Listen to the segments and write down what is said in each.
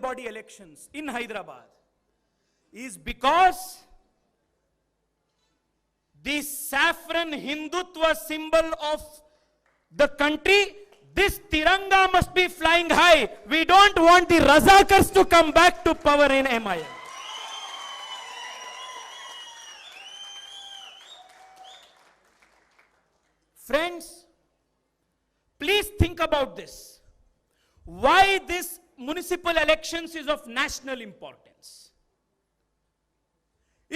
body elections in Hyderabad is because the saffron Hindutva symbol of the country, this Tiranga must be flying high. We don't want the Razakars to come back to power in MIM. Friends, please think about this. Why this municipal elections is of national importance.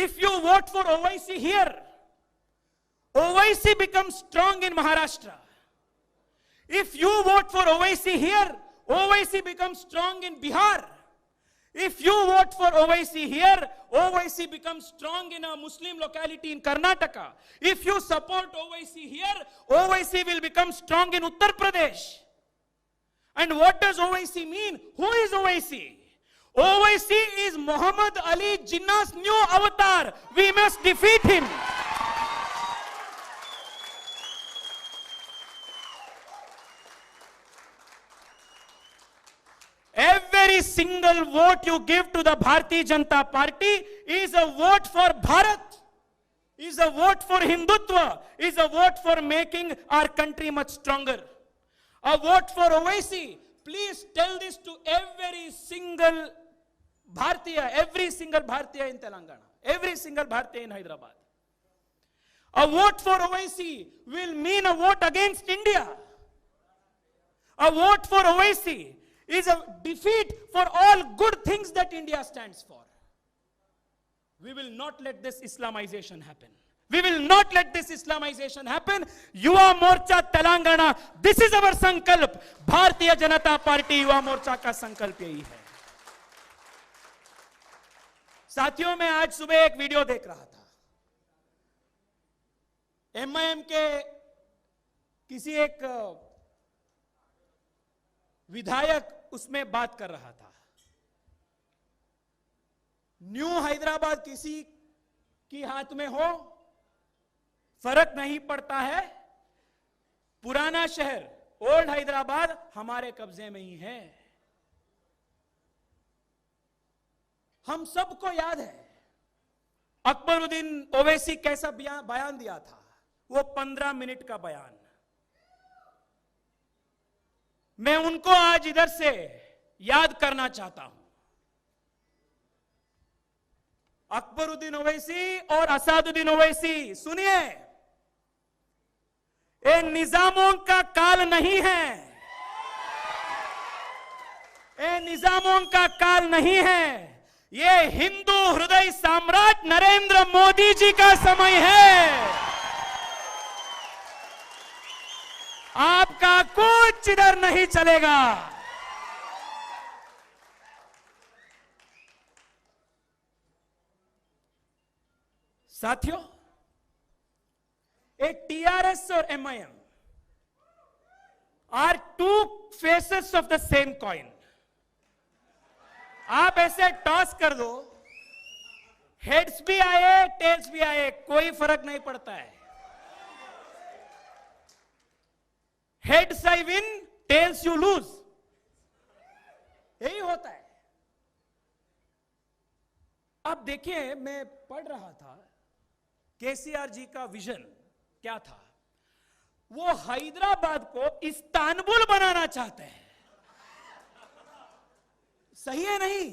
If you vote for OIC here, OIC becomes strong in Maharashtra. If you vote for OIC here, OIC becomes strong in Bihar. If you vote for OIC here, OIC becomes strong in a Muslim locality in Karnataka. If you support OIC here, OIC will become strong in Uttar Pradesh. And what does OIC mean? Who is OIC? OIC is Muhammad Ali Jinnah's new avatar. We must defeat him. Every single vote you give to the Bharatiya Janata Party is a vote for Bharat, is a vote for Hindutva, is a vote for making our country much stronger. A vote for OIC. Please tell this to every single Bharatiya in Telangana, every single Bharatiya in Hyderabad. A vote for OIC will mean a vote against India. A vote for OIC is a defeat for all good things that India stands for. We will not let this Islamization happen. We will not let this Islamization happen. Yuva Morcha Telangana, this is our sankalp. Bharatiya Janata Party Yuva Morcha का संकल्प यही है. साथियों, मैं आज सुबह एक video देख रहा था. MIM के किसी एक विधायक उसमें बात कर रहा था. न्यू हैदराबाद किसी की हाथ में हो, फर्क नहीं पड़ता है. पुराना शहर ओल्ड हैदराबाद हमारे कब्जे में ही है. हम सबको याद है अकबरुद्दीन ओवैसी कैसा बयान दिया था. वो 15 मिनट का बयान. मैं उनको आज इधर से याद करना चाहता हूं. अकबरुद्दीन ओवैसी और असादुद्दीन ओवैसी, सुनिए, ये निजामों का काल नहीं है. ये निजामों का काल नहीं है. ये हिंदू हृदय सम्राट नरेंद्र मोदी जी का समय है. आपका कुछ इधर नहीं चलेगा. साथियों, एक TRS और MIM are two faces of the same coin. आप ऐसे टॉस कर दो, हेड्स भी आए टेल्स भी आए, कोई फर्क नहीं पड़ता है. Heads I win, tells you lose. यही होता है. अब देखिए, मैं पढ़ रहा था केसीआर जी का विजन क्या था. वो हैदराबाद को इस्तांबुल बनाना चाहते हैं. सही है नहीं?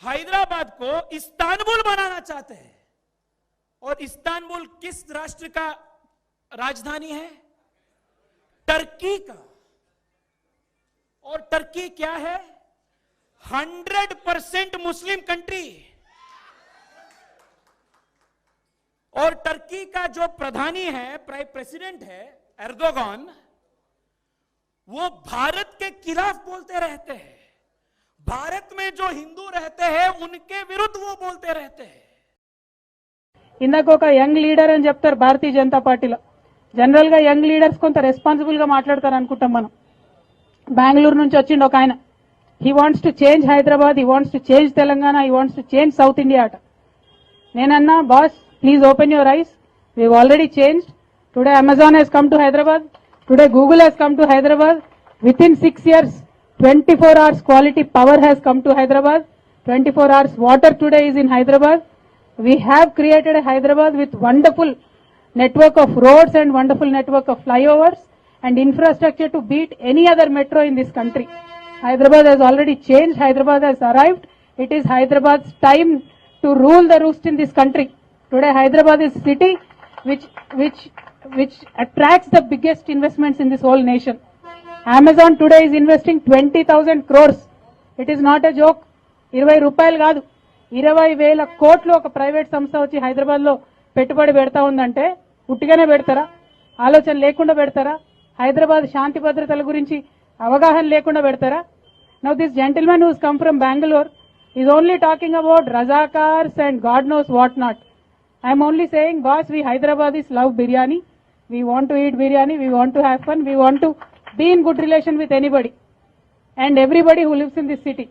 हैदराबाद को इस्तांबुल बनाना चाहते हैं. और इस्तांबुल किस राष्ट्र का राजधानी है? टर्की का. और टर्की क्या है? 100% मुस्लिम कंट्री. और टर्की का जो प्रधानी है, प्रेसिडेंट है एर्दोगान, वो भारत के खिलाफ बोलते रहते हैं. भारत में जो हिंदू रहते हैं उनके विरुद्ध वो बोलते रहते हैं. ఇందాక ఒక యంగ్ లీడర్ అని చెప్తారు భారతీయ జనతా పార్టీలో. జనరల్ గా యంగ్ లీడర్స్ కొంత రెస్పాన్సిబుల్ గా మాట్లాడతారు అనుకుంటాం మనం. బెంగళూరు నుంచి వచ్చిండు ఒక ఆయన. He wants to change Hyderabad, he wants to change Telangana, he wants to change South India అట. నేనన్నా, boss please open your eyes. We already changed. Today Amazon has come to Hyderabad. Today Google has come to Hyderabad. Within 6 years 24 hours quality power has come to Hyderabad. 24 hours water today is in Hyderabad. We have created a Hyderabad with wonderful network of roads and wonderful network of flyovers and infrastructure to beat any other metro in this country. Hyderabad has already changed. Hyderabad has arrived. It is Hyderabad's time to rule the roost in this country. Today Hyderabad is a city which attracts the biggest investments in this whole nation. Amazon today is investing 20,000 crores. It is not a joke. 20 రూపాయలు కాదు, 20,000 కోట్లు ఒక private సంస్థ వచ్చి హైదరాబాద్ లో పెట్టుబడి పెడతా ఉందంటే ఉట్టిగానే పెడతారా? ఆలోచన లేకుండా పెడతారా? హైదరాబాద్ శాంతి భద్రతల గురించి అవగాహన లేకుండా పెడతారా? Now this gentlemen who's come from Bengaluru is only talking about Razakars and god knows what not. I'm only saying boss, we Hyderabadis love biryani. We want to eat biryani, we want to have fun, we want to be in good relation with anybody and everybody who lives in this city.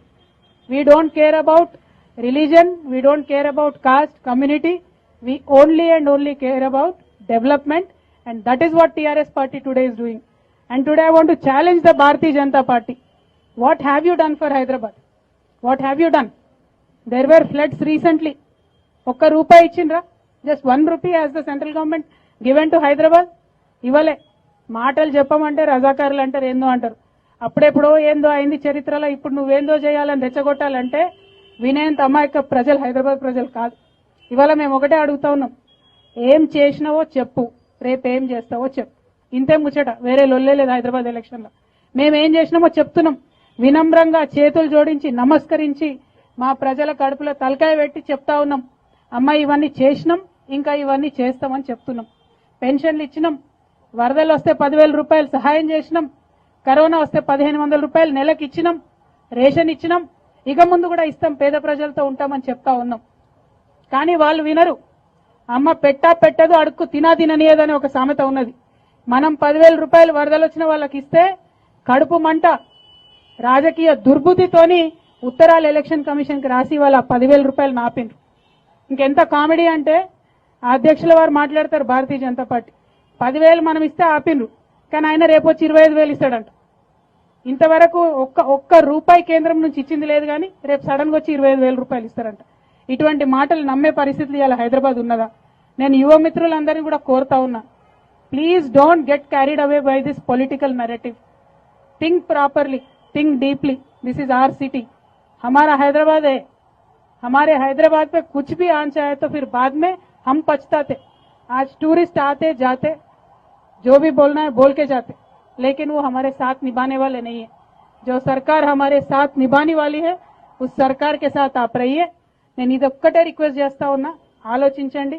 We don't care about religion, we don't care about caste, community. We only and only care about development, and that is what TRS party today is doing. And today I want to challenge the Bharatiya Janata Party. What have you done for Hyderabad? What have you done? There were floods recently. Okka rupee ichinra? Just 1 rupee has the central government given to Hyderabad? Ivale. మాటలు చెప్పమంటే రజాకారులు అంటారు, ఏందో అంటారు. అప్పుడెప్పుడో ఏందో అయింది చరిత్రలో, ఇప్పుడు నువ్వేందో చేయాలని రెచ్చగొట్టాలంటే వినేంత అమాయక ప్రజలు హైదరాబాద్ ప్రజలు కాదు. ఇవాళ మేము ఒకటే అడుగుతా ఉన్నాం, ఏం చేసినావో చెప్పు, రేపేం చేస్తావో చెప్పు. ఇంతే ముచ్చట, వేరే లొల్లే లేదు హైదరాబాద్ ఎలక్షన్లో. మేమేం చేసినామో చెప్తున్నాం. వినమ్రంగా చేతులు జోడించి నమస్కరించి మా ప్రజల కడుపులో తలకాయ పెట్టి చెప్తా ఉన్నాం, అమ్మ ఇవన్నీ చేసినాం, ఇంకా ఇవన్నీ చేస్తామని చెప్తున్నాం. పెన్షన్లు ఇచ్చినాం, వరదలు వస్తే 10,000 రూపాయలు సహాయం చేసినాం, కరోనా వస్తే 1,500 రూపాయలు నెలకు ఇచ్చినాం, రేషన్ ఇచ్చినాం, ఇక ముందు కూడా ఇస్తాం, పేద ప్రజలతో ఉంటామని చెప్తా ఉన్నాం. కానీ వాళ్ళు వినరు. అమ్మ పెట్టదు అడుక్కు తిననీయదని ఒక సామెత ఉన్నది. మనం 10,000 రూపాయలు వరదలు వచ్చిన వాళ్ళకి ఇస్తే కడుపు మంట, రాజకీయ దుర్బుద్ధితోని ఉత్తరాల ఎలక్షన్ కమిషన్కి రాసి వాళ్ళ 10,000 రూపాయలు నాపిండ్రు. ఇంకెంత కామెడీ అంటే ఆ అధ్యక్షుల వారు మాట్లాడతారు, భారతీయ జనతా పార్టీ 10,000 మనం ఇస్తే ఆపిండ్రు, కానీ ఆయన రేపు వచ్చి 25,000 ఇస్తాడంట. ఇంతవరకు ఒక్క రూపాయి కేంద్రం నుంచి ఇచ్చింది లేదు, కానీ రేపు సడన్ గా వచ్చి 25,000 రూపాయలు ఇస్తారంట. ఇటువంటి మాటలు నమ్మే పరిస్థితులు ఇవాళ హైదరాబాద్ ఉన్నదా? నేను యువ మిత్రులందరినీ కూడా కోరుతా ఉన్నా, please don't get carried away by this political narrative. Think properly, think deeply. This is our city, हमारा हैदराबाद है. हमारे हैदराबाद पे कुछ भी आंच आए तो फिर बाद में हम पछताते. आज टूरिस्ट आते जाते, जो भी बोलना है बोल के जाते, लेकिन वो हमारे साथ निभाने वाले नहीं है. जो सरकार हमारे साथ निभाने वाली है, उस सरकार के साथ आप रहिए. నేను ఇదొక్కటే రిక్వెస్ట్ చేస్తా ఉన్నా, ఆలోచించండి.